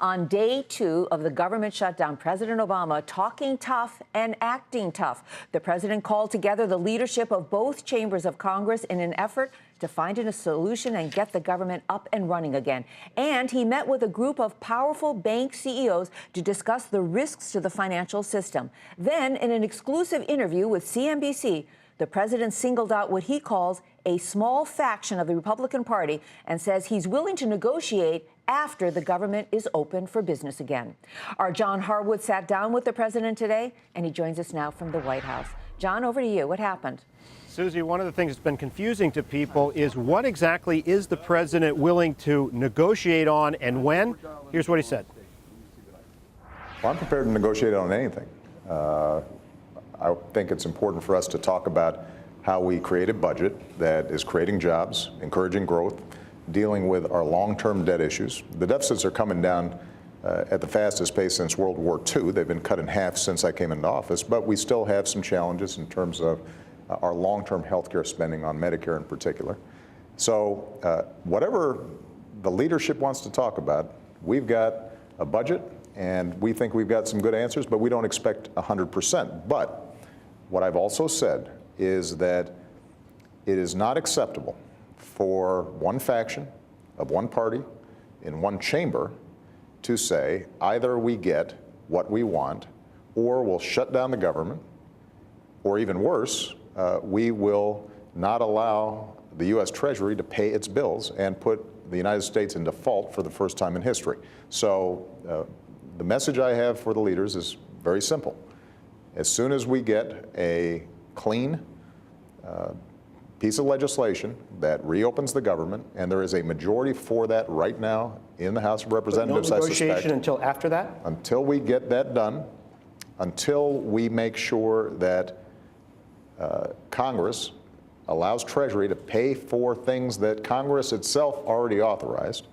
On day 2 of the government shutdown, President Obama talking tough and acting tough. The president called together the leadership of both chambers of Congress in an effort to find a solution and get the government up and running again. And he met with a group of powerful bank CEOs to discuss the risks to the financial system. Then, in an exclusive interview with CNBC, the president singled out what he calls a small faction of the Republican Party and says he's willing to negotiate after the government is open for business again. Our John Harwood sat down with the president today, and he joins us now from the White House. John, over to you. What happened? Susie, one of the things that's been confusing to people is what exactly is the president willing to negotiate on and when? Here's what he said. Well, I'm prepared to negotiate on anything. I think it's important for us to talk about how we create a budget that is creating jobs, encouraging growth, dealing with our long-term debt issues. The deficits are coming down at the fastest pace since World War II. They've been cut in half since I came into office, but we still have some challenges in terms of our long-term health care spending on Medicare in particular. So whatever the leadership wants to talk about, we've got a budget, and we think we've got some good answers, but we don't expect 100%. But what I've also said is that it is not acceptable for one faction of one party in one chamber to say either we get what we want or we'll shut down the government, or even worse, we will not allow the U.S. Treasury to pay its bills and put the United States in default for the first time in history. So the message I have for the leaders is very simple. As soon as we get a clean piece of legislation that reopens the government, and there is a majority for that right now in the House of Representatives, no negotiation until after that? Until we get that done, until we make sure that Congress allows Treasury to pay for things that Congress itself already authorized,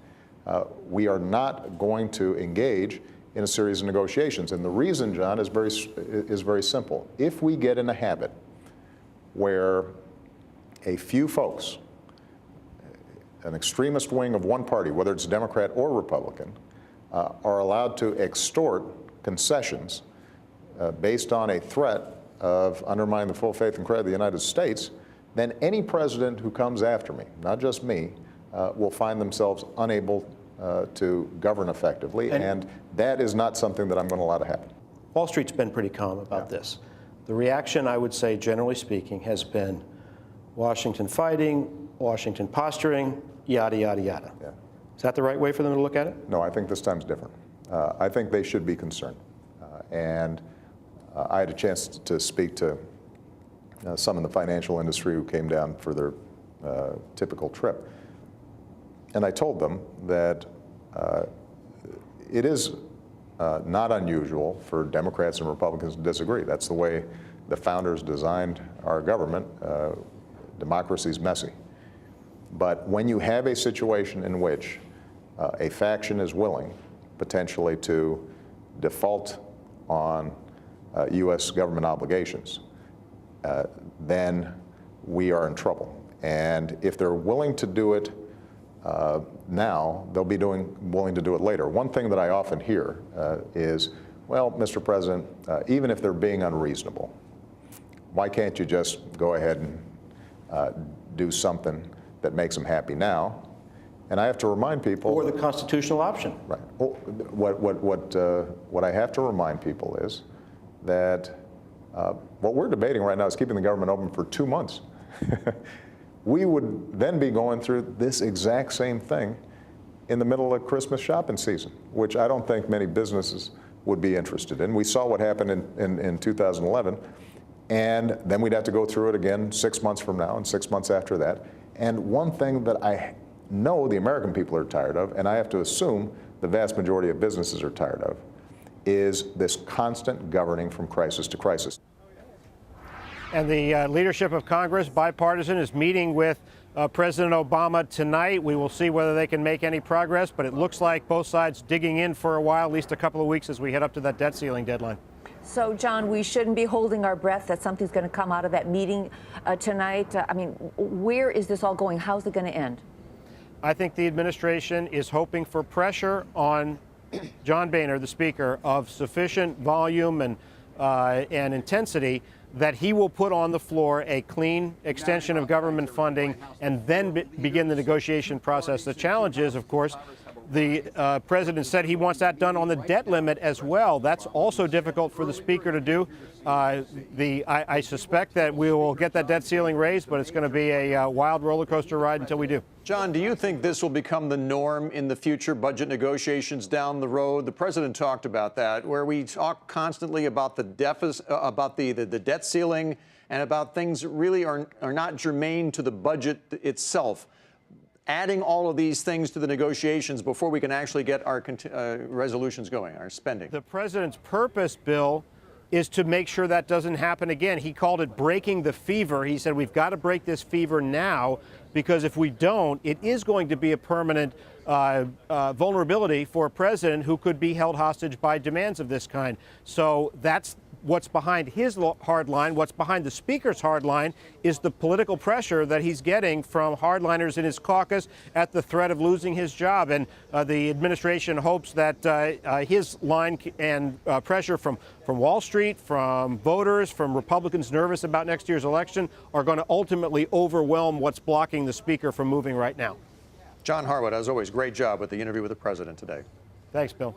we are not going to engage in a series of negotiations. And the reason, John, is very simple. If we get in a habit where a few folks, an extremist wing of one party, whether it's Democrat or Republican, are allowed to extort concessions based on a threat of undermining the full faith and credit of the United States, then any president who comes after me, not just me, will find themselves unable to govern effectively, and that is not something that I'm going to allow to happen. Wall Street's been pretty calm about this. The reaction, I would say, generally speaking, has been Washington fighting, Washington posturing, yada, yada, yada. Yeah. Is that the right way for them to look at it? No, I think this time's different. I think they should be concerned. I had a chance to speak to some in the financial industry who came down for their typical trip. And I told them that it is not unusual for Democrats and Republicans to disagree. That's the way the founders designed our government. Democracy's messy. But when you have a situation in which a faction is willing, potentially, to default on U.S. government obligations, then we are in trouble. And if they're willing to do it now, they'll be willing to do it later. One thing that I often hear is, well, Mr. President, even if they're being unreasonable, why can't you just go ahead and do something that makes them happy now? And I have to remind people— Or the constitutional option. Right. What I have to remind people is that what we're debating right now is keeping the government open for 2 months. We would then be going through this exact same thing in the middle of Christmas shopping season, which I don't think many businesses would be interested in. We saw what happened in 2011, and then we'd have to go through it again 6 months from now and 6 months after that. And one thing that I know the American people are tired of, and I have to assume the vast majority of businesses are tired of, is this constant governing from crisis to crisis. And the leadership of Congress, bipartisan, is meeting with President Obama tonight. We will see whether they can make any progress, but it looks like both sides digging in for a while, at least a couple of weeks as we head up to that debt ceiling deadline. So, John, we shouldn't be holding our breath that something's going to come out of that meeting tonight. I mean, where is this all going? How's it going to end? I think the administration is hoping for pressure on John Boehner, the Speaker, of sufficient volume and intensity that he will put on the floor a clean extension of government funding and then begin the negotiation process. The challenge is, of course, the president said he wants that done on the debt limit as well. That's also difficult for the Speaker to do. I suspect that we will get that debt ceiling raised, but it's going to be a wild roller coaster ride until we do. John, do you think this will become the norm in the future budget negotiations down the road? The president talked about that, where we talk constantly about the deficit, about the debt ceiling, and about things that really are not germane to the budget itself. Adding all of these things to the negotiations before we can actually get our resolutions going, our spending. The president's purpose, Bill, is to make sure that doesn't happen again. He called it breaking the fever. He said we've got to break this fever now, because if we don't, it is going to be a permanent vulnerability for a president who could be held hostage by demands of this kind. So that's what's behind his hard line. What's behind the Speaker's hard line is the political pressure that he's getting from hardliners in his caucus at the threat of losing his job. And the administration hopes that his line and pressure from Wall Street, from voters, from Republicans nervous about next year's election are going to ultimately overwhelm what's blocking the Speaker from moving right now. John Harwood, as always, great job with the interview with the president today. Thanks, Bill.